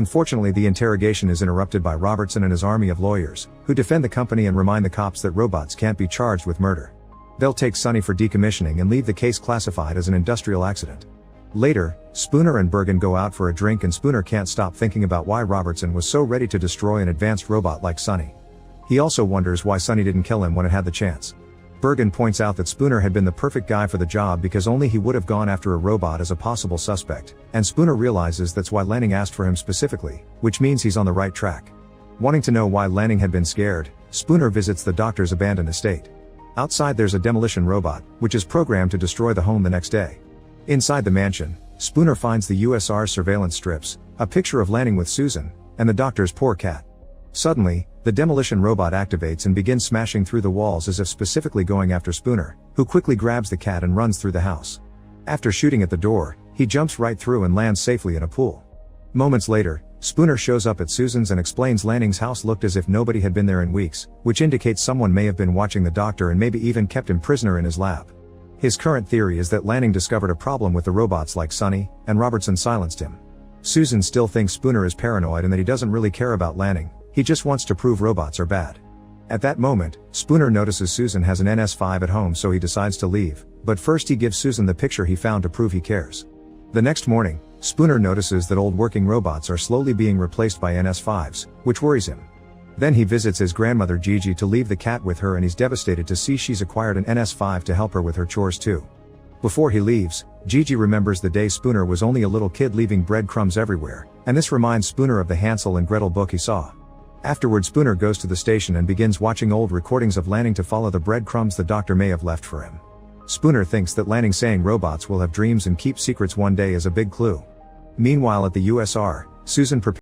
Unfortunately, the interrogation is interrupted by Robertson and his army of lawyers, who defend the company and remind the cops that robots can't be charged with murder. They'll take Sonny for decommissioning and leave the case classified as an industrial accident. Later, Spooner and Bergen go out for a drink and Spooner can't stop thinking about why Robertson was so ready to destroy an advanced robot like Sonny. He also wonders why Sonny didn't kill him when it had the chance. Bergen points out that Spooner had been the perfect guy for the job because only he would have gone after a robot as a possible suspect, and Spooner realizes that's why Lanning asked for him specifically, which means he's on the right track. Wanting to know why Lanning had been scared, Spooner visits the doctor's abandoned estate. Outside there's a demolition robot, which is programmed to destroy the home the next day. Inside the mansion, Spooner finds the USR's surveillance strips, a picture of Lanning with Susan, and the doctor's poor cat. Suddenly, the demolition robot activates and begins smashing through the walls as if specifically going after Spooner, who quickly grabs the cat and runs through the house. After shooting at the door, he jumps right through and lands safely in a pool. Moments later, Spooner shows up at Susan's and explains Lanning's house looked as if nobody had been there in weeks, which indicates someone may have been watching the doctor and maybe even kept him prisoner in his lab. His current theory is that Lanning discovered a problem with the robots like Sonny, and Robertson silenced him. Susan still thinks Spooner is paranoid and that he doesn't really care about Lanning, he just wants to prove robots are bad. At that moment, Spooner notices Susan has an NS5 at home, so he decides to leave, but first he gives Susan the picture he found to prove he cares. The next morning, Spooner notices that old working robots are slowly being replaced by NS5s, which worries him. Then he visits his grandmother Gigi to leave the cat with her, and he's devastated to see she's acquired an NS5 to help her with her chores too. Before he leaves, Gigi remembers the day Spooner was only a little kid leaving breadcrumbs everywhere, and this reminds Spooner of the Hansel and Gretel book he saw. Afterward, Spooner goes to the station and begins watching old recordings of Lanning to follow the breadcrumbs the doctor may have left for him. Spooner thinks that Lanning saying robots will have dreams and keep secrets one day is a big clue. Meanwhile at the USR, Susan prepares